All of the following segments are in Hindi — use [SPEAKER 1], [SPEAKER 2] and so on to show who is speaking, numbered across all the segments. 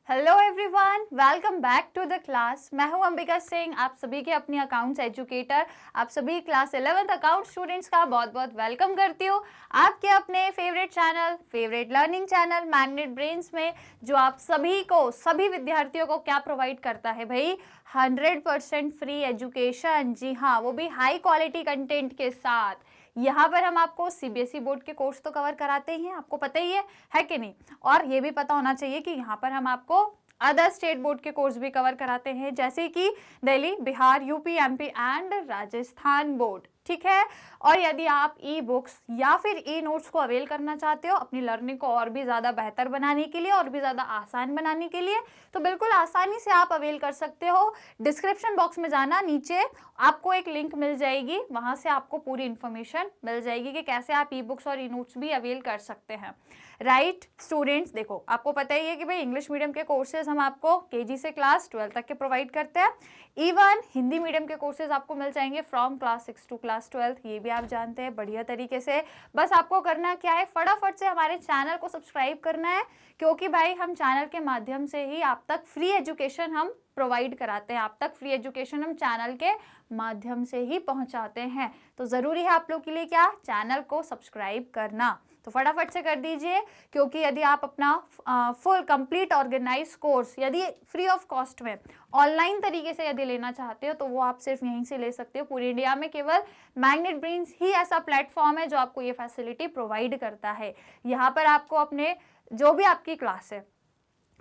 [SPEAKER 1] Hello everyone, welcome back to the class. मैं हूं अंबिका सिंह, आप सभी के अपनी अकाउंट्स एजुकेटर। आप सभी क्लास 11th अकाउंट स्टूडेंट्स का बहुत बहुत वेलकम करती हूं आपके अपने favourite channel, favourite learning channel magnet brains में, जो आप सभी को, सभी विद्यार्थियों को क्या प्रोवाइड करता है भाई? 100% फ्री एजुकेशन। जी हाँ, वो भी हाई क्वालिटी कंटेंट के साथ। यहाँ पर हम आपको सीबीएसई बोर्ड के कोर्स तो कवर कराते ही हैं, आपको पता ही है कि नहीं? और ये भी पता होना चाहिए कि यहाँ पर हम आपको अदर स्टेट बोर्ड के कोर्स भी कवर कराते हैं, जैसे कि Delhi, Bihar, UP, MP and Rajasthan board. ठीक है। और यदि आप ई बुक्स या फिर ई नोट्स को अवेल करना चाहते हो अपनी लर्निंग को और भी ज़्यादा बेहतर बनाने के लिए, और भी ज़्यादा आसान बनाने के लिए, तो बिल्कुल आसानी से आप अवेल कर सकते हो। डिस्क्रिप्शन बॉक्स में जाना, नीचे आपको एक लिंक मिल जाएगी, वहाँ से आपको पूरी इन्फॉर्मेशन मिल जाएगी कि कैसे आप ई बुक्स और ई नोट्स भी अवेल कर सकते हैं। राइट स्टूडेंट्स, देखो आपको पता ही है कि भाई इंग्लिश मीडियम के कोर्सेज हम आपको केजी से क्लास 12 तक के प्रोवाइड करते हैं। इवन हिंदी मीडियम के कोर्सेज आपको मिल जाएंगे फ्रॉम क्लास 6 टू क्लास 12, ये भी आप जानते हैं बढ़िया तरीके से। बस आपको करना क्या है, फटाफट से हमारे चैनल को सब्सक्राइब करना है, क्योंकि भाई हम चैनल के माध्यम से ही आप तक फ्री एजुकेशन हम प्रोवाइड कराते हैं। आप तक फ्री एजुकेशन हम चैनल के माध्यम से ही पहुंचाते हैं। तो ज़रूरी है आप लोग के लिए क्या, चैनल को सब्सक्राइब करना। तो फटाफट से कर दीजिए, क्योंकि यदि आप अपना फुल कंप्लीट ऑर्गेनाइज कोर्स यदि फ्री ऑफ कॉस्ट में ऑनलाइन तरीके से यदि लेना चाहते हो, तो वो आप सिर्फ यहीं से ले सकते हो। पूरी इंडिया में केवल मैग्नेट ब्रेन्स ही ऐसा प्लेटफॉर्म है जो आपको ये फैसिलिटी प्रोवाइड करता है। यहाँ पर आपको अपने जो भी आपकी क्लास है,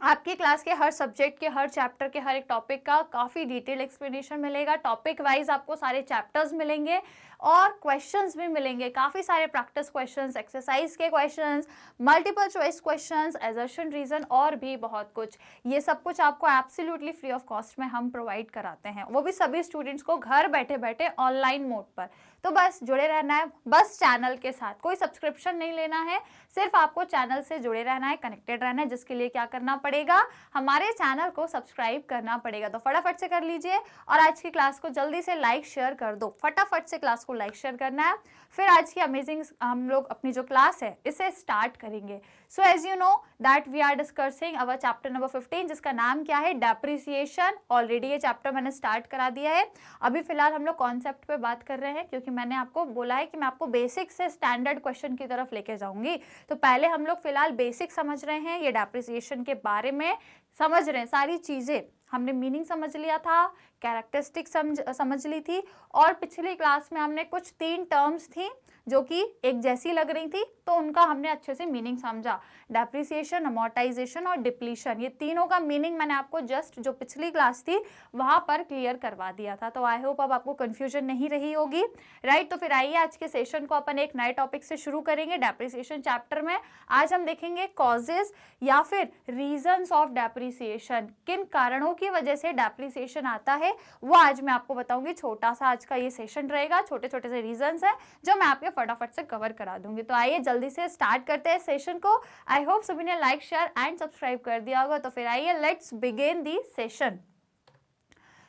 [SPEAKER 1] आपकी क्लास के हर सब्जेक्ट के, हर चैप्टर के, हर एक टॉपिक का काफ़ी डिटेल एक्सप्लेनेशन मिलेगा। टॉपिक वाइज आपको सारे चैप्टर्स मिलेंगे और क्वेश्चंस भी मिलेंगे, काफ़ी सारे प्रैक्टिस क्वेश्चंस, एक्सरसाइज के questions, multiple choice questions, assertion, reason और भी बहुत कुछ। ये सब कुछ आपको एब्सोल्युटली फ्री ऑफ कॉस्ट में हम प्रोवाइड कराते हैं, वो भी सभी स्टूडेंट्स को घर बैठे बैठे ऑनलाइन मोड पर। तो बस जुड़े रहना है, बस चैनल के साथ, कोई सब्सक्रिप्शन नहीं लेना है, सिर्फ आपको चैनल से जुड़े रहना है, कनेक्टेड रहना है, जिसके लिए क्या करना पड़ेगा, हमारे चैनल को सब्सक्राइब करना पड़ेगा। तो फटाफट से कर लीजिए और आज की क्लास को जल्दी से लाइक शेयर कर दो। फटाफट से क्लास को लाइक शेयर करना है, फिर आज की अमेजिंग हम लोग अपनी जो क्लास है इसे स्टार्ट करेंगे। So as you know that we are discussing our chapter number 15, जिसका नाम क्या है, डेप्रिसिएशन। ऑलरेडी ये चैप्टर मैंने स्टार्ट करा दिया है। अभी फिलहाल हम लोग कॉन्सेप्ट पे बात कर रहे हैं, क्योंकि मैंने आपको बोला है कि मैं आपको बेसिक से स्टैंडर्ड क्वेश्चन की तरफ लेके जाऊंगी। तो पहले हम लोग फिलहाल बेसिक समझ रहे हैं, ये डेप्रिसिएशन के बारे में समझ रहे हैं। सारी चीजें हमने मीनिंग समझ लिया था, कैरेक्टरिस्टिक समझ ली थी, और पिछली क्लास में हमने कुछ 3 टर्म्स थी जो कि एक जैसी लग रही थी, तो उनका हमने अच्छे से मीनिंग समझा। डेप्रिसिएशन, अमोर्टाइजेशन और डिप्लीशन, ये तीनों का मीनिंग मैंने आपको जस्ट जो पिछली क्लास थी वहां पर क्लियर करवा दिया था। तो आई होप अब आपको कंफ्यूजन नहीं रही होगी। राइट, तो फिर आइए आज के सेशन को अपन एक नए टॉपिक से शुरू करेंगे। डेप्रिसिएशन चैप्टर में आज हम देखेंगे कॉजेज या फिर रीजंस ऑफ डेप्रिसिएशन। किन कारणों की वजह से डेप्रिसिएशन आता है वो आज मैं आपको बताऊंगी। छोटा सा आज का ये सेशन रहेगा, छोटे छोटे से रीजंस है जो मैं आपके फटाफट से कवर करा दूंगी। तो आइए जल्दी से स्टार्ट करते हैं सेशन को। आई होप सभी ने लाइक शेयर एंड सब्सक्राइब कर दिया होगा। तो फिर आइए लेट्स बिगिन दी सेशन।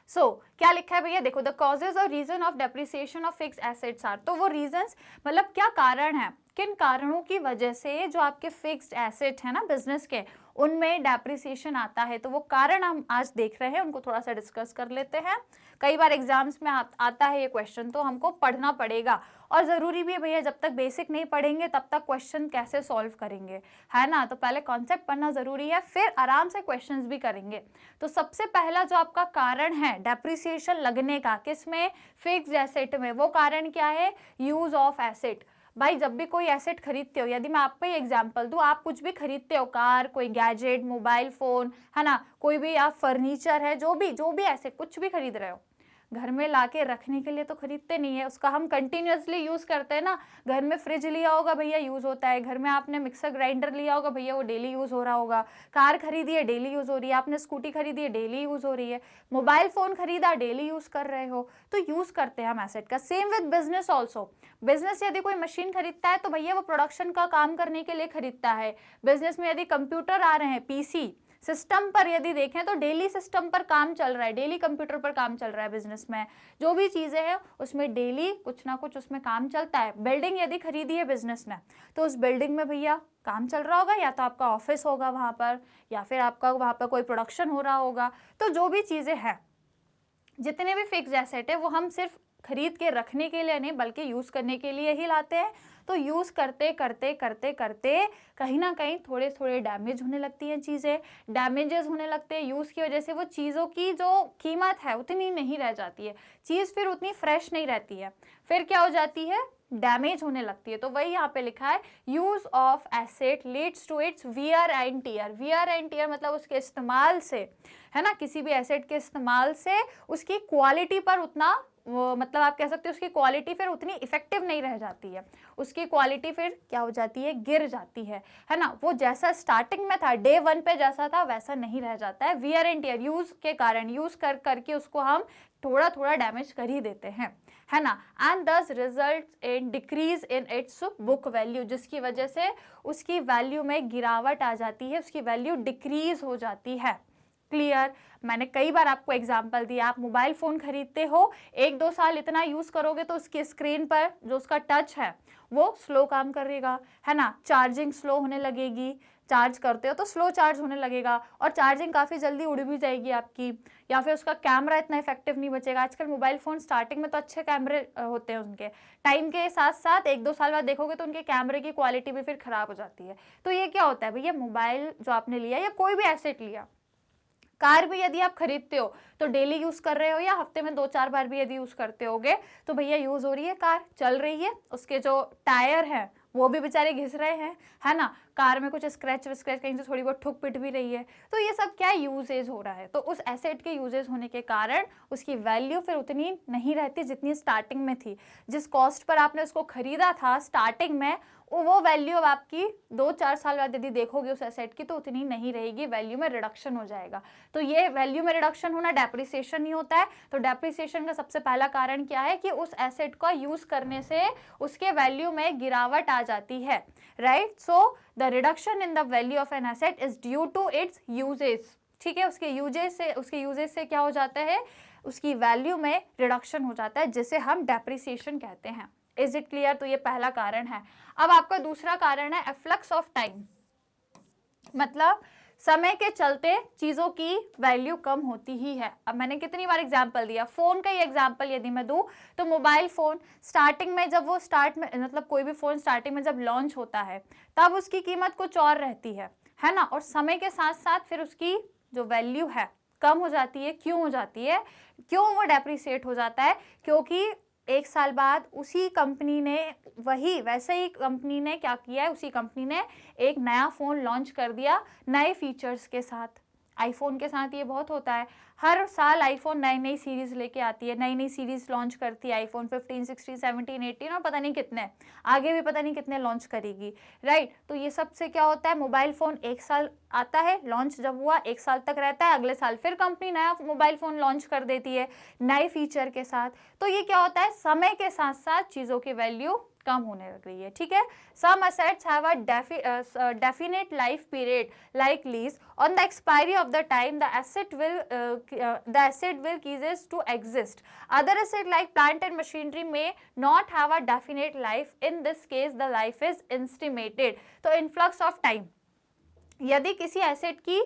[SPEAKER 1] क्या लिखा है भैया, देखो, द कॉजेज और reason of depreciation of fixed assets are. तो वो रीजंस मतलब क्या कारण है, किन कारणों की वजह से जो आपके फिक्स्ड एसेट है ना बिजनेस के, उनमें डेप्रिसिएशन आता है। तो वो कारण हम आज देख रहे हैं, उनको थोड़ा सा डिस्कस कर लेते हैं। कई बार एग्जाम्स में आता है ये क्वेश्चन, तो हमको पढ़ना पड़ेगा, और ज़रूरी भी है भैया, जब तक बेसिक नहीं पढ़ेंगे तब तक क्वेश्चन कैसे सॉल्व करेंगे, है ना। तो पहले कॉन्सेप्ट पढ़ना ज़रूरी है, फिर आराम से क्वेश्चंस भी करेंगे। तो सबसे पहला जो आपका कारण है डेप्रिसिएशन लगने का, किसमें, फिक्स्ड एसेट में, वो कारण क्या है, यूज ऑफ एसेट। भाई जब भी कोई एसेट खरीदते हो, यदि मैं आपको एग्जांपल दूं, आप कुछ भी खरीदते हो, कार, कोई गैजेट, मोबाइल फोन, है ना, कोई भी आप फर्नीचर है, जो भी एसेट कुछ भी खरीद रहे हो, घर में लाके रखने के लिए तो खरीदते नहीं है, उसका हम कंटिन्यूअसली यूज करते हैं ना। घर में फ्रिज लिया होगा भैया, यूज होता है। घर में आपने मिक्सर ग्राइंडर लिया होगा भैया, वो डेली यूज हो रहा होगा। कार खरीदी है, डेली यूज हो रही है। आपने स्कूटी खरीदी है, डेली यूज हो रही है। मोबाइल फोन खरीदा, डेली यूज कर रहे हो, तो यूज करते हैं हम एसेट का। Same with business also. Business यदि कोई मशीन खरीदता है तो भैया वो प्रोडक्शन का काम करने के लिए खरीदता है। बिजनेस में यदि कंप्यूटर आ रहे हैं, पीसी, सिस्टम पर यदि देखें तो डेली सिस्टम पर काम चल रहा है, डेली कंप्यूटर पर काम चल रहा है बिजनेस में, जो भी चीज़ें हैं उसमें डेली कुछ ना कुछ उसमें काम चलता है। बिल्डिंग यदि खरीदी है बिजनेस ने तो उस बिल्डिंग में भैया काम चल रहा होगा, या तो आपका ऑफिस होगा वहाँ पर, या फिर आपका वहाँ पर कोई प्रोडक्शन हो रहा होगा। तो जो भी चीज़ें हैं, जितने भी फिक्स एसेट है वो हम सिर्फ खरीद के रखने के लिए नहीं बल्कि यूज़ करने के लिए ही लाते हैं। तो यूज़ करते करते करते करते कहीं ना कहीं थोड़े थोड़े डैमेज होने लगती हैं चीज़ें, डैमेजेस होने लगते हैं यूज़ की वजह से। वो चीज़ों की जो कीमत है उतनी नहीं रह जाती है, चीज़ फिर उतनी फ्रेश नहीं रहती है, फिर क्या हो जाती है, डैमेज होने लगती है। तो वही यहाँ पे लिखा है, use of asset leads to its wear and tear. Wear and tear मतलब उसके इस्तेमाल से, है ना, किसी भी एसेट के इस्तेमाल से उसकी क्वालिटी पर उतना वो मतलब आप कह सकते हो उसकी क्वालिटी फिर उतनी इफेक्टिव नहीं रह जाती है, उसकी क्वालिटी फिर क्या हो जाती है, गिर जाती है ना। वो जैसा स्टार्टिंग में था, डे 1 पे जैसा था वैसा नहीं रह जाता है। वियर एंड टियर यूज के कारण, यूज कर करके उसको हम थोड़ा थोड़ा डैमेज कर ही देते हैं, है ना। एंड दस result in decrease in its book value, जिसकी वजह से उसकी वैल्यू में गिरावट आ जाती है, उसकी वैल्यू डिक्रीज हो जाती है। क्लियर। मैंने कई बार आपको एग्जांपल दिया, आप मोबाइल फ़ोन खरीदते हो, 1-2 साल इतना यूज़ करोगे तो उसकी स्क्रीन पर जो उसका टच है वो स्लो काम करेगा, है ना, चार्जिंग स्लो होने लगेगी, चार्ज करते हो तो स्लो चार्ज होने लगेगा और चार्जिंग काफ़ी जल्दी उड़ भी जाएगी आपकी, या फिर उसका कैमरा इतना इफेक्टिव नहीं बचेगा। आजकल मोबाइल फ़ोन स्टार्टिंग में तो अच्छे कैमरे होते हैं उनके, टाइम के साथ साथ 1-2 साल बाद देखोगे तो उनके कैमरे की क्वालिटी भी फिर ख़राब हो जाती है। तो ये क्या होता है भैया, मोबाइल जो आपने लिया या कोई भी एसेट लिया, कार भी यदि आप खरीदते हो तो डेली यूज़ कर रहे हो या हफ्ते में 2-4 बार भी यदि यूज़ करते होगे तो भैया यूज़ हो रही है, कार चल रही है, उसके जो टायर हैं वो भी बेचारे घिस रहे हैं, है ना, कार में कुछ स्क्रैच विस्क्रैच कहीं से थोड़ी बहुत ठुक पिट भी रही है। तो ये सब क्या यूजेज हो रहा है, तो उस एसेट के यूजेज होने के कारण उसकी वैल्यू फिर उतनी नहीं रहती जितनी स्टार्टिंग में थी। जिस कॉस्ट पर आपने उसको खरीदा था स्टार्टिंग में, वो वैल्यू अब आपकी 2-4 साल बाद यदि देखोगे उस एसेट की तो उतनी नहीं रहेगी, वैल्यू में रिडक्शन हो जाएगा। तो ये वैल्यू में रिडक्शन होना डेप्रिसिएशन ही होता है। तो डेप्रिसिएशन का सबसे पहला कारण क्या है कि उस एसेट का यूज करने से उसके वैल्यू में गिरावट आ जाती है, right. So the reduction in the value of an asset is due to its uses, ठीक है, उसके यूजेस से क्या हो जाता है, उसकी वैल्यू में रिडक्शन हो जाता है, जिसे हम डेप्रिसिएशन कहते हैं। Is it clear. तो ये पहला कारण है। अब आपका दूसरा कारण है एफ्लक्स ऑफ टाइम, मतलब समय के चलते चीजों की वैल्यू कम होती ही है। अब मैंने कितनी बार एग्जांपल दिया, फोन का ही एग्जांपल यदि मैं दूं तो मोबाइल फोन स्टार्टिंग में जब वो मतलब कोई भी फोन स्टार्टिंग में जब लॉन्च होता है तब उसकी कीमत कुछ और रहती है ना, और समय के साथ साथ फिर उसकी जो वैल्यू है कम हो जाती है। क्यों हो जाती है, क्यों वो डेप्रिसिएट हो जाता है, क्योंकि 1 साल बाद उसी कंपनी ने वैसे ही कंपनी ने क्या किया है, उसी कंपनी ने एक नया फ़ोन लॉन्च कर दिया नए फीचर्स के साथ। आईफोन के साथ ये बहुत होता है, हर साल आईफोन नई नई सीरीज़ लेके आती है, नई नई सीरीज़ लॉन्च करती है, आईफोन 15, 16, 17, 18 और पता नहीं कितने आगे भी पता नहीं कितने लॉन्च करेगी, राइट। तो ये सबसे क्या होता है, मोबाइल फ़ोन 1 साल आता है, लॉन्च जब हुआ 1 साल तक रहता है, अगले साल फिर कंपनी नया मोबाइल फ़ोन लॉन्च कर देती है नए फीचर के साथ। तो ये क्या होता है, समय के साथ साथ चीज़ों की वैल्यू कम होने लग रही है, ठीक है। Some assets have a definite life period like lease, on the expiry of the time the asset will ceases to exist. Other asset like plant and machinery may not have a definite life. In this case the life is estimated. तो influx of time, यदि किसी एसेट की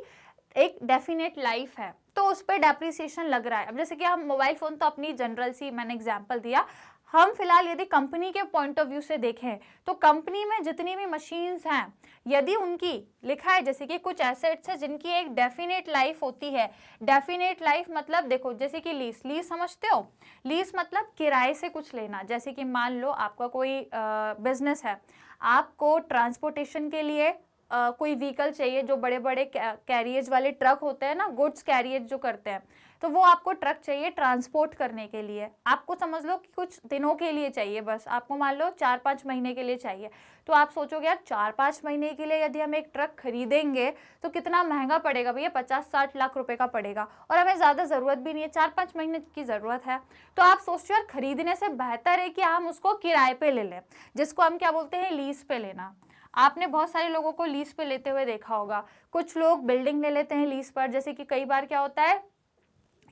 [SPEAKER 1] एक डेफिनेट लाइफ है तो उस पर डेप्रिसिएशन लग रहा है। अब जैसे कि हम मोबाइल फ़ोन तो अपनी जनरल सी मैंने एग्जांपल दिया, हम फिलहाल यदि कंपनी के पॉइंट ऑफ व्यू से देखें तो कंपनी में जितनी भी मशीन्स हैं यदि उनकी लिखा है, जैसे कि कुछ एसेट्स हैं जिनकी एक डेफिनेट लाइफ होती है। डेफिनेट लाइफ मतलब देखो, जैसे कि लीज समझते हो, लीज मतलब किराए से कुछ लेना। जैसे कि मान लो आपका कोई बिजनेस है, आपको ट्रांसपोर्टेशन के लिए कोई व्हीकल चाहिए, जो बड़े बड़े कैरियज वाले ट्रक होते हैं ना, गुड्स कैरियज जो करते हैं, तो वो आपको ट्रक चाहिए ट्रांसपोर्ट करने के लिए। आपको समझ लो कि कुछ दिनों के लिए चाहिए, बस आपको मान लो 4-5 महीने के लिए चाहिए। तो आप सोचोगे यार 4-5 महीने के लिए यदि हम एक ट्रक खरीदेंगे तो कितना महंगा पड़ेगा भैया, 50-60 लाख रुपए का पड़ेगा, और हमें ज़्यादा ज़रूरत भी नहीं है, 4-5 महीने की ज़रूरत है। तो आप सोचो यार खरीदने से बेहतर है कि हम उसको किराए पे ले लें, जिसको हम क्या बोलते हैं, लीज पे लेना। आपने बहुत सारे लोगों को लीज पे लेते हुए देखा होगा। कुछ लोग बिल्डिंग ले लेते हैं लीज पर, जैसे कि कई बार क्या होता है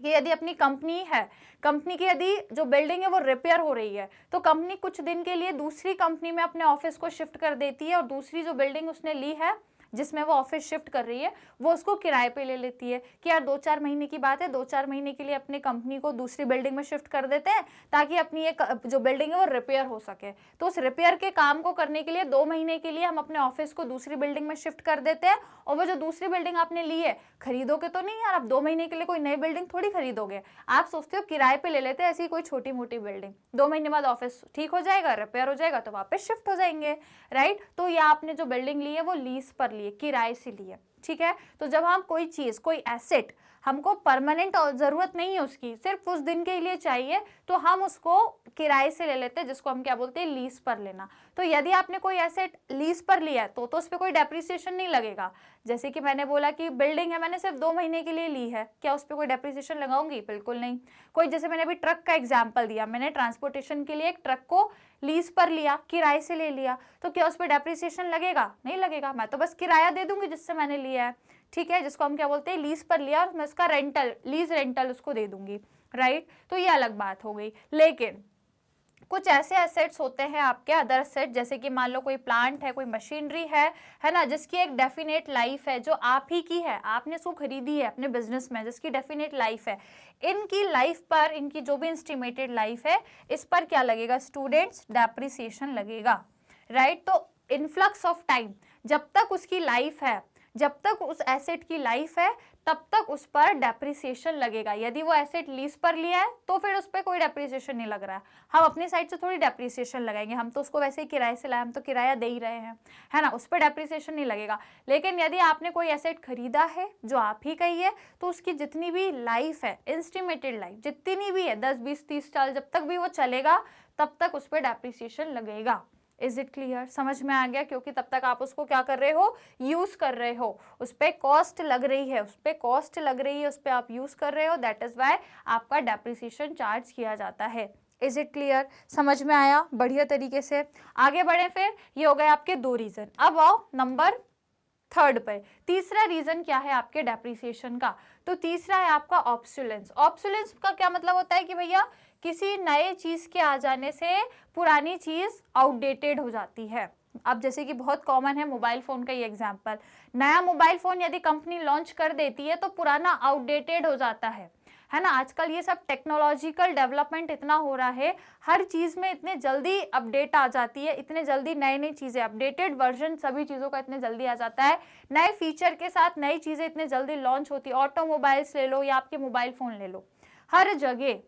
[SPEAKER 1] कि यदि अपनी कंपनी है, कंपनी की यदि जो बिल्डिंग है वो रिपेयर हो रही है, तो कंपनी कुछ दिन के लिए दूसरी कंपनी में अपने ऑफिस को शिफ्ट कर देती है और दूसरी जो बिल्डिंग उसने ली है जिसमें वो ऑफिस शिफ्ट कर रही है वो उसको किराए पे ले लेती है कि यार 2-4 महीने की बात है, 2-4 महीने के लिए अपनी कंपनी को दूसरी बिल्डिंग में शिफ्ट कर देते हैं ताकि अपनी एक जो बिल्डिंग है वो रिपेयर हो सके। तो उस रिपेयर के काम को करने के लिए 2 महीने के लिए हम अपने ऑफिस को दूसरी बिल्डिंग में शिफ्ट कर देते हैं और वो जो दूसरी बिल्डिंग आपने ली है, खरीदोगे तो नहीं यार, आप 2 महीने के लिए कोई नई बिल्डिंग थोड़ी खरीदोगे, आप सोचते हो किराए पे ले लेते हैं ऐसी कोई छोटी मोटी बिल्डिंग, 2 महीने बाद ऑफिस ठीक हो जाएगा, रिपेयर हो जाएगा तो वापस शिफ्ट हो जाएंगे, राइट। तो ये आपने जो बिल्डिंग ली है वो लीज पर ली है, किराए से ली है, ठीक है। तो जब हम कोई चीज, कोई एसेट हमको परमानेंट जरूरत नहीं है उसकी, सिर्फ कुछ दिन के लिए चाहिए, तो हम उसको किराए से ले लेते हैं, जिसको हम क्या बोलते हैं, लीज पर लेना। तो यदि आपने कोई एसेट लीज पर लिया है तो उस पर कोई डेप्रिसिएशन नहीं लगेगा। जैसे कि मैंने बोला कि बिल्डिंग है, मैंने सिर्फ 2 महीने के लिए ली है, क्या उस पर कोई डेप्रिसिएशन लगाऊंगी? बिल्कुल नहीं। कोई, जैसे मैंने अभी ट्रक का एग्जाम्पल दिया, मैंने ट्रांसपोर्टेशन के लिए एक ट्रक को लीज पर लिया, किराए से ले लिया, तो क्या उस पर डेप्रिसिएशन लगेगा? नहीं लगेगा, मैं तो बस किराया दे दूंगी जिससे मैंने लिया है, ठीक है, जिसको हम क्या बोलते हैं, लीज पर लिया और मैं उसका रेंटल, लीज रेंटल उसको दे दूंगी, राइट। तो ये अलग बात हो गई। लेकिन कुछ ऐसे एसेट्स होते हैं आपके, अदर एसेट, जैसे कि मान लो कोई प्लांट है, कोई मशीनरी है ना, जिसकी एक डेफिनेट लाइफ है, जो आप ही की है, आपने उसको खरीदी है अपने बिजनेस में, जिसकी डेफिनेट लाइफ है, इनकी लाइफ पर, इनकी जो भी एस्टिमेटेड लाइफ है, इस पर क्या लगेगा स्टूडेंट्स? डेप्रिसिएशन लगेगा, राइट। तो इनफ्लक्स ऑफ टाइम, जब तक उसकी लाइफ है, जब तक उस एसेट की लाइफ है, तब तक उस पर डेप्रिसिएशन लगेगा। यदि वो एसेट लीज पर लिया है तो फिर उस पर कोई डेप्रिसिएशन नहीं लग रहा है, हम अपनी साइड से थोड़ी डेप्रिसिएशन लगाएंगे, हम तो उसको वैसे ही किराए से लाए, हम तो किराया दे ही रहे हैं, है ना, उस पर डेप्रिसिएशन नहीं लगेगा। लेकिन यदि आपने कोई एसेट खरीदा है जो आप ही का ही है, तो उसकी जितनी भी लाइफ है, एस्टिमेटेड लाइफ जितनी भी है, 10, 20, 30 साल, जब तक भी वो चलेगा तब तक उस पर डेप्रिसिएशन लगेगा। Is it clear? समझ में आ गया? क्योंकि तब तक आप उसको क्या कर रहे हो, यूज कर रहे हो, उस पर कॉस्ट लग रही है, उस पर कॉस्ट लग रही है, उस पर आप यूज कर रहे हो, दैट इज वाई आपका डेप्रिसिएशन चार्ज किया जाता है। Is it clear? समझ में आया? बढ़िया तरीके से आगे बढ़े। फिर ये हो गए आपके 2 रीजन। अब आओ नंबर 3 पे। तीसरा रीजन क्या है आपके डेप्रिसिएशन का? तो तीसरा है आपका ऑब्सोलेंस। ऑब्सोलेंस का क्या मतलब होता है कि भैया किसी नए चीज के आ जाने से पुरानी चीज आउटडेटेड हो जाती है। अब जैसे कि बहुत कॉमन है मोबाइल फोन का ये एग्जांपल, नया मोबाइल फोन यदि कंपनी लॉन्च कर देती है तो पुराना आउटडेटेड हो जाता है ना। आजकल ये सब टेक्नोलॉजिकल डेवलपमेंट इतना हो रहा है, हर चीज में इतने जल्दी अपडेट आ जाती है, इतने जल्दी नई नई चीजें, अपडेटेड वर्जन सभी चीजों का इतने जल्दी आ जाता है, नए फीचर के साथ नई चीजें इतने जल्दी लॉन्च होती है। ऑटोमोबाइल्स ले लो या आपके मोबाइल फोन ले लो, हर जगह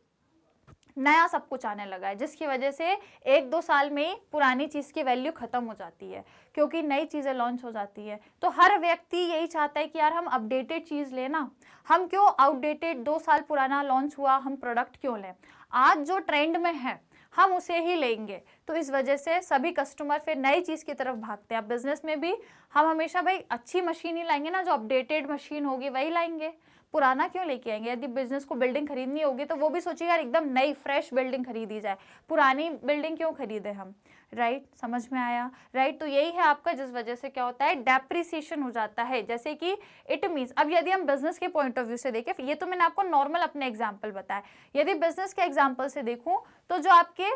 [SPEAKER 1] नया सब कुछ आने लगा है, जिसकी वजह से 1-2 साल में पुरानी चीज की वैल्यू खत्म हो जाती है, क्योंकि नई चीजें लॉन्च हो जाती है। तो हर व्यक्ति यही चाहता है कि यार हम अपडेटेड चीज लेना, हम क्यों आउटडेटेड 2 साल पुराना लॉन्च हुआ हम प्रोडक्ट क्यों लें, आज जो ट्रेंड में है हम उसे ही लेंगे। तो इस वजह से सभी कस्टमर फिर नई चीज की तरफ भागते हैं। अब बिजनेस में भी हम हमेशा भाई अच्छी मशीन ही लाएंगे ना, जो अपडेटेड मशीन होगी वही लाएंगे, पुराना क्यों लेके आएंगे। यदि बिजनेस को बिल्डिंग खरीदनी होगी तो वो भी सोचिए यार एकदम नई फ्रेश बिल्डिंग खरीदी जाए, पुरानी बिल्डिंग क्यों खरीदे हम, राइट। समझ में आया, राइट। तो यही है आपका, जिस वजह से क्या होता है, डेप्रिसिएशन हो जाता है। जैसे कि इट मीन्स, अब यदि हम बिजनेस के पॉइंट ऑफ व्यू से देखें, ये तो मैंने आपको नॉर्मल अपने एग्जाम्पल बताया, यदि बिजनेस के एग्जाम्पल से देखूं तो जो आपके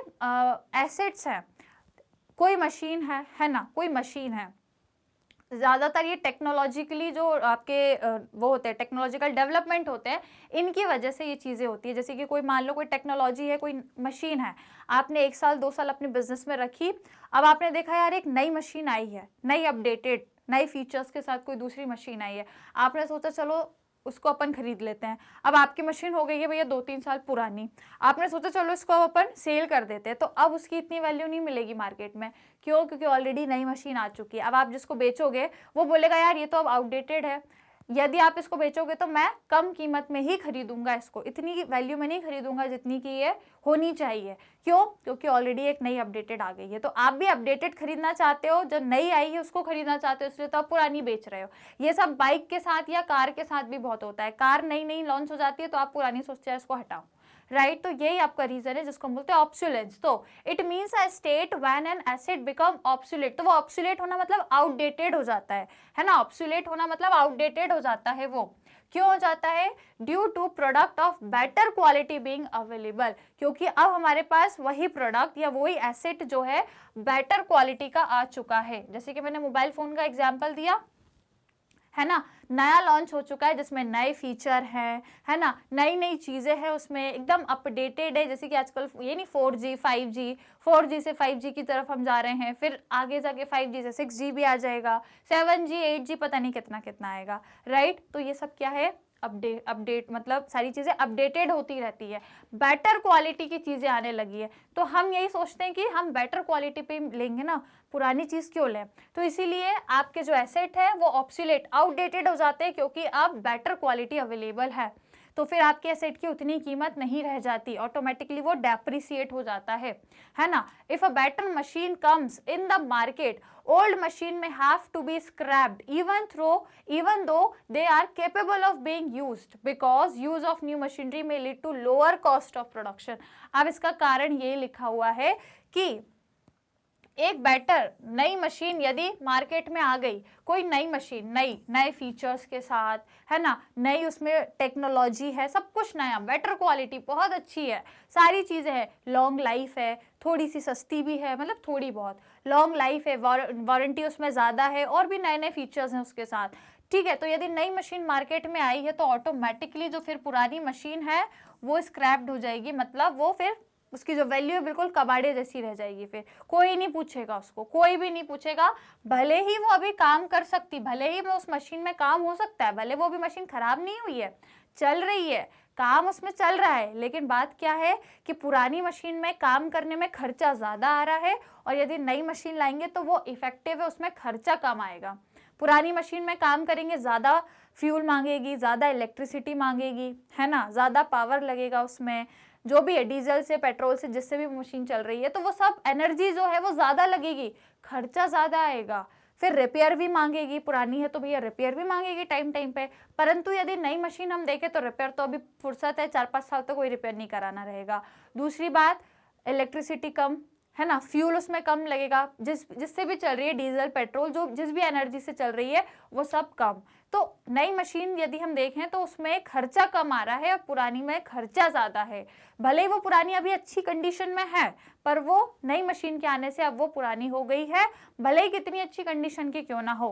[SPEAKER 1] एसेट्स हैं, कोई मशीन है ना, कोई मशीन है, ज़्यादातर ये टेक्नोलॉजिकली जो आपके वो होते हैं, टेक्नोलॉजिकल डेवलपमेंट होते हैं, इनकी वजह से ये चीज़ें होती है। जैसे कि कोई मान लो कोई टेक्नोलॉजी है, कोई मशीन है, आपने 1 साल 2 साल अपने बिजनेस में रखी, अब आपने देखा यार एक नई मशीन आई है, नई अपडेटेड नई फीचर्स के साथ कोई दूसरी मशीन आई है, आपने सोचा चलो उसको अपन खरीद लेते हैं। अब आपकी मशीन हो गई है भैया 2-3 साल पुरानी, आपने सोचा चलो इसको अपन सेल कर देते हैं, तो अब उसकी इतनी वैल्यू नहीं मिलेगी मार्केट में, क्यों? क्योंकि ऑलरेडी नई मशीन आ चुकी है। अब आप जिसको बेचोगे वो बोलेगा यार ये तो अब आउटडेटेड है, यदि आप इसको बेचोगे तो मैं कम कीमत में ही खरीदूंगा, इसको इतनी वैल्यू में नहीं खरीदूंगा जितनी की ये होनी चाहिए। क्यों? क्योंकि ऑलरेडी एक नई अपडेटेड आ गई है। तो आप भी अपडेटेड खरीदना चाहते हो, जो नई आई है उसको खरीदना चाहते हो, इसलिए तो आप पुरानी बेच रहे हो। ये सब बाइक के साथ या कार के साथ भी बहुत होता है, कार नई नई लॉन्च हो जाती है तो आप पुरानी सोचते हैं इसको हटाओ, राइट। तो यही आपका रीजन है जिसको हम बोलते हैं ऑब्सोलेंस। तो it means a state when an asset become obsolete. तो वो ऑब्सोलेट होना मतलब आउटडेटेड हो जाता है ना। ऑब्सोलेट होना मतलब आउटडेटेड हो जाता है। वो क्यों हो जाता है? Due to product of better quality being available, क्योंकि अब हमारे पास वही प्रोडक्ट या वही एसेट जो है बेटर क्वालिटी का आ चुका है। जैसे कि मैंने मोबाइल फोन का एग्जांपल दिया है ना, नया लॉन्च हो चुका है जिसमें नए फीचर हैं, है ना, नई नई चीज़ें हैं, उसमें एकदम अपडेटेड है। जैसे कि आजकल ये नहीं 4G 5G, 4G से 5G की तरफ हम जा रहे हैं, फिर आगे जाके 5G से 6G भी आ जाएगा, 7G 8G पता नहीं कितना कितना आएगा, राइट। तो ये सब क्या है? अपडेट मतलब सारी चीज़ें अपडेटेड होती रहती है, बेटर क्वालिटी की चीज़ें आने लगी है। तो हम यही सोचते हैं कि हम बेटर क्वालिटी पे लेंगे ना, पुरानी चीज़ क्यों लें। तो इसीलिए आपके जो एसेट है वो ऑब्सोलेट आउटडेटेड हो जाते हैं, क्योंकि अब बेटर क्वालिटी अवेलेबल है। तो फिर आपके एसेट की उतनी कीमत नहीं रह जाती, ऑटोमेटिकली वो डेप्रिसिएट हो जाता है ना। If a better machine comes in the market, old machine may have to be scrapped even though they are capable of being used, because use of new machinery may lead to lower cost of production। अब इसका कारण ये लिखा हुआ है कि एक बेटर नई मशीन यदि मार्केट में आ गई, कोई नई मशीन नए फीचर्स के साथ, है ना, नई उसमें टेक्नोलॉजी है, सब कुछ नया, बेटर क्वालिटी बहुत अच्छी है, सारी चीज़ें हैं, लॉन्ग लाइफ है, थोड़ी सी सस्ती भी है, मतलब थोड़ी बहुत लॉन्ग लाइफ है, वारंटी उसमें ज़्यादा है, और भी नए नए फीचर्स हैं उसके साथ, ठीक है। तो यदि नई मशीन मार्केट में आई है तो ऑटोमेटिकली जो फिर पुरानी मशीन है वो स्क्रैप्ड हो जाएगी, मतलब वो फिर उसकी जो वैल्यू है बिल्कुल कबाड़े जैसी रह जाएगी। फिर कोई नहीं पूछेगा उसको, कोई भी नहीं पूछेगा, भले ही वो अभी काम कर सकती, भले ही वो उस मशीन में काम हो सकता है, भले वो भी मशीन खराब नहीं हुई है, चल रही है, काम उसमें चल रहा है, लेकिन बात क्या है कि पुरानी मशीन में काम करने में खर्चा ज़्यादा आ रहा है, और यदि नई मशीन लाएंगे तो वो इफेक्टिव है, उसमें खर्चा कम आएगा। पुरानी मशीन में काम करेंगे, ज़्यादा फ्यूल मांगेगी, ज़्यादा इलेक्ट्रिसिटी मांगेगी, है ना, ज़्यादा पावर लगेगा उसमें, जो भी है डीजल से पेट्रोल से जिससे भी मशीन चल रही है, तो वो सब एनर्जी जो है वो ज़्यादा लगेगी, खर्चा ज़्यादा आएगा, फिर रिपेयर भी मांगेगी, पुरानी है तो भैया रिपेयर भी मांगेगी टाइम टाइम पे। परंतु यदि नई मशीन हम देखें तो रिपेयर तो अभी फुर्सत है, 4-5 साल तो कोई रिपेयर नहीं कराना रहेगा। दूसरी बात, इलेक्ट्रिसिटी कम, है ना, फ्यूल उसमें कम लगेगा, जिससे भी चल रही है डीजल पेट्रोल, जो जिस भी एनर्जी से चल रही है वो सब कम। तो नई मशीन यदि हम देखें तो उसमें खर्चा कम आ रहा है और पुरानी में खर्चा ज़्यादा है। भले ही वो पुरानी अभी अच्छी कंडीशन में है, पर वो नई मशीन के आने से अब वो पुरानी हो गई है, भले ही कितनी अच्छी कंडीशन की क्यों ना हो,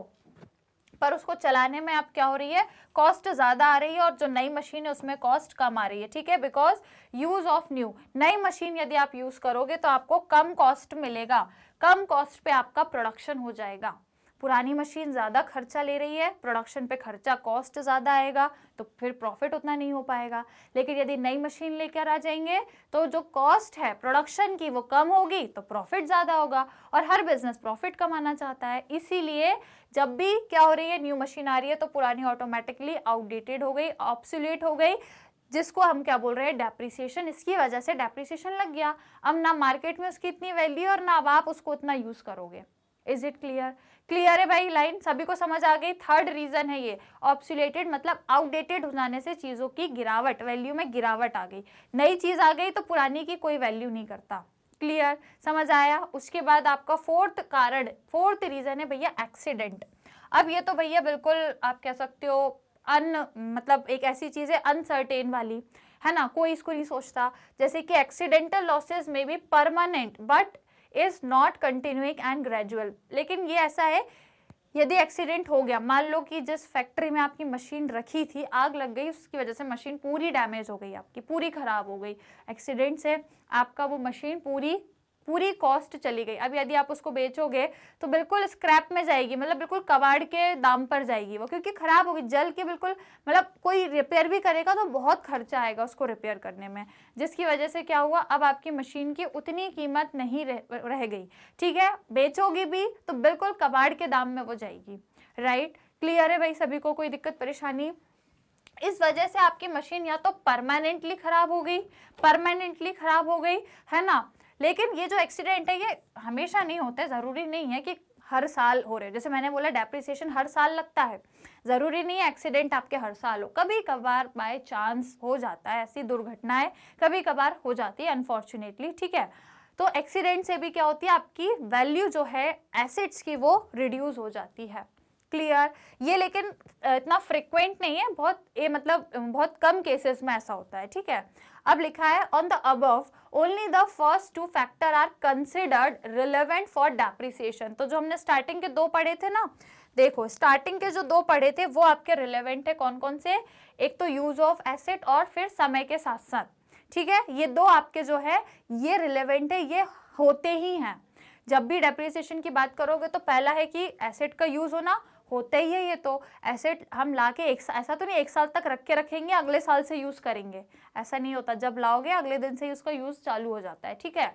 [SPEAKER 1] पर उसको चलाने में अब क्या हो रही है, कॉस्ट ज़्यादा आ रही है, और जो नई मशीन है उसमें कॉस्ट कम आ रही है, ठीक है। बिकॉज यूज़ ऑफ न्यू, नई मशीन यदि आप यूज़ करोगे तो आपको कम कॉस्ट मिलेगा, कम कॉस्ट पे आपका प्रोडक्शन हो जाएगा। पुरानी मशीन ज़्यादा खर्चा ले रही है, प्रोडक्शन पे खर्चा कॉस्ट ज़्यादा आएगा, तो फिर प्रॉफिट उतना नहीं हो पाएगा। लेकिन यदि नई मशीन लेकर आ जाएंगे तो जो कॉस्ट है प्रोडक्शन की वो कम होगी, तो प्रॉफिट ज़्यादा होगा, और हर बिजनेस प्रॉफिट कमाना चाहता है। इसीलिए जब भी क्या हो रही है, न्यू मशीन आ रही है, तो पुरानी ऑटोमेटिकली आउटडेटेड हो गई, ऑब्सोलीट हो गई, जिसको हम क्या बोल रहे हैं, डेप्रिसिएशन। इसकी वजह से डेप्रिसिएशन लग गया, अब ना मार्केट में उसकी इतनी वैल्यू और ना अब आप उसको उतना यूज़ करोगे। Is it clear? क्लियर है भाई, लाइन सभी को समझ आ गई। थर्ड रीजन है ये, ऑब्सोलेटेड मतलब आउटडेटेड हो जाने से चीज़ों की गिरावट, वैल्यू में गिरावट आ गई, नई चीज़ आ गई तो पुरानी की कोई वैल्यू नहीं करता। क्लियर, समझ आया? उसके बाद आपका फोर्थ रीजन है भैया एक्सीडेंट। अब ये तो भैया बिल्कुल आप कह सकते हो मतलब एक ऐसी चीज़ है अनसर्टेन वाली, है ना, कोई इसको नहीं सोचता। जैसे कि एक्सीडेंटल लॉसेज में भी permanent but is not continuing and gradual. लेकिन ये ऐसा है, यदि एक्सीडेंट हो गया, मान लो कि जिस फैक्ट्री में आपकी मशीन रखी थी आग लग गई, उसकी वजह से मशीन पूरी डैमेज हो गई, आपकी पूरी खराब हो गई, एक्सीडेंट से आपका वो मशीन पूरी कॉस्ट चली गई। अब यदि आप उसको बेचोगे तो बिल्कुल स्क्रैप में जाएगी, मतलब बिल्कुल कबाड़ के दाम पर जाएगी वो, क्योंकि खराब होगी, जल के बिल्कुल, मतलब कोई रिपेयर भी करेगा तो बहुत खर्चा आएगा उसको रिपेयर करने में, जिसकी वजह से क्या हुआ, अब आपकी मशीन की उतनी कीमत नहीं रह गई, ठीक है। बेचोगी भी तो बिल्कुल कबाड़ के दाम में वो जाएगी, राइट। क्लियर है भाई सभी को, कोई दिक्कत परेशानी? इस वजह से आपकी मशीन या तो परमानेंटली खराब हो गई, है ना। लेकिन ये जो एक्सीडेंट है ये हमेशा नहीं होते, ज़रूरी नहीं है कि हर साल हो रहे हो, जैसे मैंने बोला डेप्रिसिएशन हर साल लगता है, ज़रूरी नहीं है एक्सीडेंट आपके हर साल हो, कभी कभार बाय चांस हो जाता है, ऐसी दुर्घटनाएं कभी कभार हो जाती है अनफॉर्चुनेटली, ठीक है। तो एक्सीडेंट से भी क्या होती है, आपकी वैल्यू जो है एसेट्स की वो रिड्यूस हो जाती है। क्लियर, ये लेकिन इतना फ्रिक्वेंट नहीं है, बहुत ये मतलब बहुत कम केसेस में ऐसा होता है, ठीक है। अब लिखा है on the above only the first two factor are considered relevant for depreciation. तो जो हमने स्टार्टिंग के 2 पढ़े थे ना, देखो स्टार्टिंग के जो 2 पढ़े थे वो आपके रिलेवेंट है, कौन कौन से, एक तो यूज ऑफ एसेट और फिर समय के साथ साथ, ठीक है। ये 2 आपके जो है ये रिलेवेंट है, ये होते ही हैं। जब भी डेप्रिसिएशन की बात करोगे तो पहला है कि एसेट का यूज होना, होता ही है। ये तो एसेट हम लाके ऐसा तो नहीं 1 साल तक रख के रखेंगे अगले साल से यूज करेंगे, ऐसा नहीं होता, जब लाओगे अगले दिन से ही उसका यूज चालू हो जाता है, ठीक है।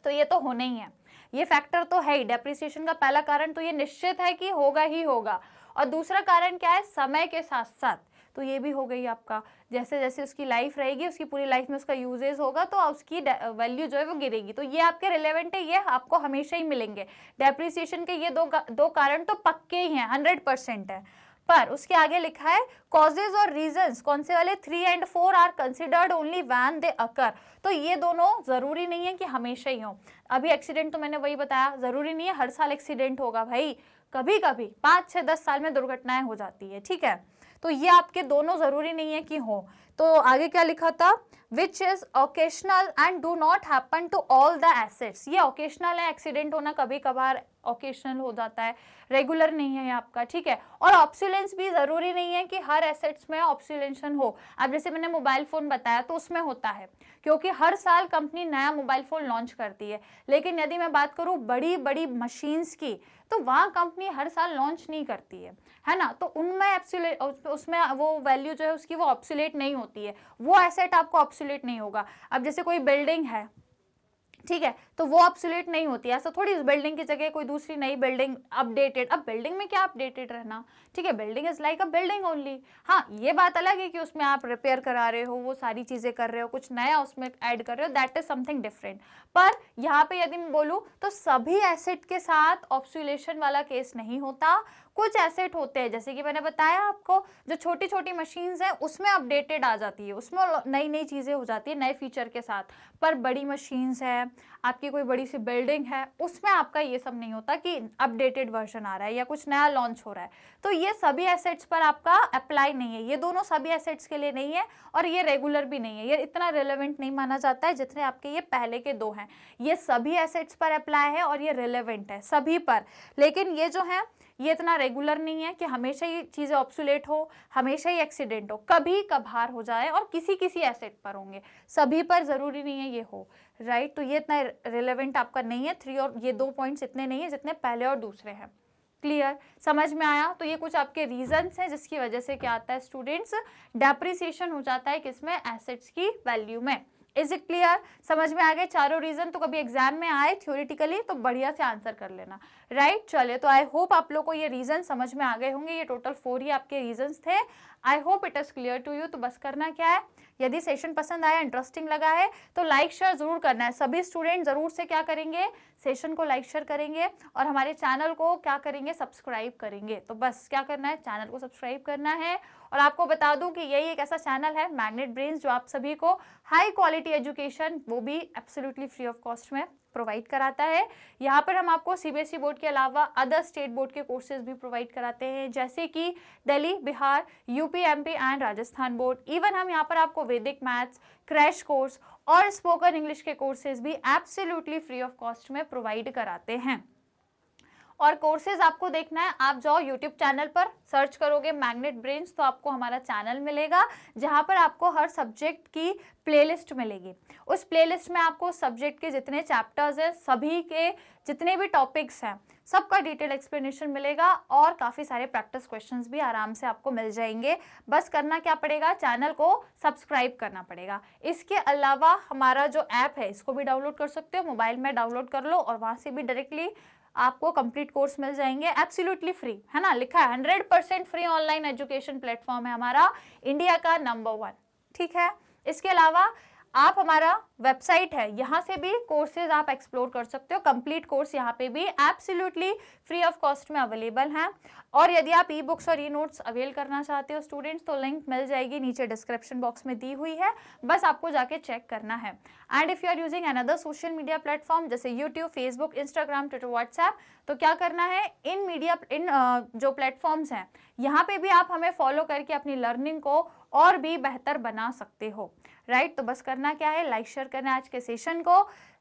[SPEAKER 1] तो ये तो होना ही है, ये फैक्टर तो है ही। डेप्रिसिएशन का पहला कारण तो ये निश्चित है कि होगा ही होगा। और दूसरा कारण क्या है, समय के साथ साथ, तो ये भी हो गई आपका, जैसे जैसे उसकी लाइफ रहेगी, उसकी पूरी लाइफ में उसका यूजेस होगा तो उसकी वैल्यू जो है वो गिरेगी। तो ये आपके रिलेवेंट है, ये आपको हमेशा ही मिलेंगे। डेप्रिसिएशन के ये दो कारण तो पक्के ही हैं, 100% है। पर उसके आगे लिखा है कॉजेज और रीजंस, कौन से वाले, 3 and 4 are considered only when they occur. तो ये दोनों जरूरी नहीं है कि हमेशा ही हो। अभी एक्सीडेंट तो मैंने वही बताया, जरूरी नहीं है हर साल एक्सीडेंट होगा भाई, कभी कभी 5, 6, 10 साल में दुर्घटनाएं हो जाती है, ठीक है। तो ये आपके दोनों जरूरी नहीं है कि हो। तो आगे क्या लिखा था, which is occasional and do not happen to all the assets. ये ओकेशनल है, एक्सीडेंट होना कभी कभार ओकेशनल हो जाता है, रेगुलर नहीं है आपका, ठीक है। और ऑब्सोलेंस भी जरूरी नहीं है कि हर एसेट्स में ऑब्सोलेंशन हो। अब जैसे मैंने मोबाइल फोन बताया तो उसमें होता है, क्योंकि हर साल कंपनी नया मोबाइल फोन लॉन्च करती है। लेकिन यदि मैं बात करूं बड़ी बड़ी मशीन्स की, तो वहां कंपनी हर साल लॉन्च नहीं करती है ना। तो उनमें उसमें वो वैल्यू जो है उसकी वो ऑब्सोलेट नहीं होती है, वो एसेट आपको ऑब्सोलेट नहीं होगा। अब जैसे कोई बिल्डिंग है, ठीक है, तो वो ऑब्सोलेट नहीं होती है, ऐसा थोड़ी उस बिल्डिंग की जगह कोई दूसरी नई बिल्डिंग अपडेटेड। अब बिल्डिंग में क्या अपडेटेड रहना, ठीक है, building is like a building only. हाँ, ये बात अलग है कि उसमें आप रिपेयर करा रहे हो, वो सारी चीजें कर रहे हो, कुछ नया उसमें ऐड कर रहे हो, दैट इज समथिंग डिफरेंट। पर यहाँ पे यदि मैं बोलूँ तो सभी एसेट के साथ ऑब्सोलेशन वाला केस नहीं होता। कुछ एसेट होते हैं, जैसे कि मैंने बताया आपको, जो छोटी छोटी मशीन्स हैं उसमें अपडेटेड आ जाती है, उसमें नई नई चीज़ें हो जाती है नए फीचर के साथ। पर बड़ी मशीन्स है, आपकी कोई बड़ी सी बिल्डिंग है, उसमें आपका ये सब नहीं होता कि अपडेटेड वर्जन आ रहा है या कुछ नया लॉन्च हो रहा है। तो ये सभी एसेट्स पर आपका अप्लाई नहीं है, ये दोनों सभी एसेट्स के लिए नहीं है, और ये रेगुलर भी नहीं है, ये इतना रिलेवेंट नहीं माना जाता है जितने आपके ये पहले के 2 हैं। ये सभी एसेट्स पर अप्लाई है और ये रिलेवेंट है सभी पर। लेकिन ये जो है ये इतना रेगुलर नहीं है कि हमेशा ही चीज़ें ऑब्सोलेट हो, हमेशा ही एक्सीडेंट हो, कभी कभार हो जाए और किसी किसी एसेट पर होंगे, सभी पर जरूरी नहीं है ये हो, राइट। तो ये इतना रिलेवेंट आपका नहीं है। 3 और ये 2 पॉइंट्स इतने नहीं है जितने पहले और दूसरे हैं। क्लियर, समझ में आया। तो ये कुछ आपके रीजंस हैं जिसकी वजह से क्या आता है स्टूडेंट्स, डेप्रिसिएशन हो जाता है किसमें, एसेट्स की वैल्यू में। इज इट क्लियर, समझ में आ गए चारों रीजन। तो कभी एग्जाम में आए थ्योरेटिकली तो बढ़िया से आंसर कर लेना, राइट। चलिए, तो आई होप आप लोग को ये रीजन समझ में आ गए होंगे। ये टोटल 4 ही आपके रीजंस थे। I hope it is clear to you. तो बस करना क्या है, यदि सेशन पसंद आया, इंटरेस्टिंग लगा है तो लाइक शेयर जरूर करना है। सभी स्टूडेंट जरूर से क्या करेंगे, सेशन को लाइक शेयर करेंगे और हमारे चैनल को क्या करेंगे, सब्सक्राइब करेंगे। तो बस क्या करना है, चैनल को सब्सक्राइब करना है। और आपको बता दूं कि यही एक ऐसा चैनल है मैग्नेट ब्रेन्स जो आप सभी को हाई क्वालिटी एजुकेशन, वो भी एब्सोल्युटली फ्री ऑफ कॉस्ट में प्रोवाइड कराता है। यहाँ पर हम आपको सीबीएसई बोर्ड के अलावा अदर स्टेट बोर्ड के कोर्सेज भी प्रोवाइड कराते हैं, जैसे कि Delhi, Bihar, UP, MP and Rajasthan board. Even हम यहाँ पर आपको वैदिक मैथ्स, क्रैश कोर्स और स्पोकन इंग्लिश के कोर्सेज भी एब्सोल्युटली फ्री ऑफ कॉस्ट में प्रोवाइड कराते हैं। और कोर्सेज आपको देखना है, आप जाओ यूट्यूब चैनल पर सर्च करोगे मैग्नेट ब्रेन्स तो आपको हमारा चैनल मिलेगा, जहां पर आपको हर सब्जेक्ट की प्लेलिस्ट मिलेगी। उस प्लेलिस्ट में आपको सब्जेक्ट के जितने चैप्टर्स हैं, सभी के जितने भी टॉपिक्स हैं, सबका डिटेल एक्सप्लेनेशन मिलेगा और काफ़ी सारे प्रैक्टिस क्वेश्चंस भी आराम से आपको मिल जाएंगे। बस करना क्या पड़ेगा, चैनल को सब्सक्राइब करना पड़ेगा। इसके अलावा हमारा जो ऐप है इसको भी डाउनलोड कर सकते हो, मोबाइल में डाउनलोड कर लो और वहाँ से भी डायरेक्टली आपको कंप्लीट कोर्स मिल जाएंगे एब्सोल्युटली फ्री, है ना। लिखा है 100% फ्री ऑनलाइन एजुकेशन प्लेटफॉर्म है हमारा, इंडिया का नंबर 1, ठीक है। इसके अलावा आप हमारा वेबसाइट है, यहाँ से भी कोर्सेज आप एक्सप्लोर कर सकते हो। कंप्लीट कोर्स यहाँ पे भी एब्सोल्युटली फ्री ऑफ कॉस्ट में अवेलेबल हैं। और यदि आप ई बुक्स और ई नोट्स अवेल करना चाहते हो स्टूडेंट्स, तो लिंक मिल जाएगी नीचे डिस्क्रिप्शन बॉक्स में दी हुई है, बस आपको जाके चेक करना है। And if you are using another social media platform जैसे YouTube, Facebook, Instagram, Twitter, WhatsApp, तो क्या करना है, इन जो प्लेटफॉर्म्स हैं यहाँ पे भी आप हमें फॉलो करके अपनी लर्निंग को और भी बेहतर बना सकते हो, राइट। तो बस करना क्या है, लाइक शेयर करना है आज के सेशन को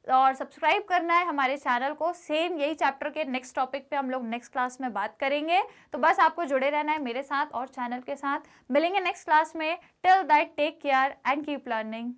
[SPEAKER 1] और सब्सक्राइब करना है हमारे चैनल को। सेम यही चैप्टर के नेक्स्ट टॉपिक पे हम लोग नेक्स्ट क्लास में बात करेंगे, तो बस आपको जुड़े रहना है मेरे साथ और चैनल के साथ। मिलेंगे नेक्स्ट क्लास में। Till that take care and keep learning.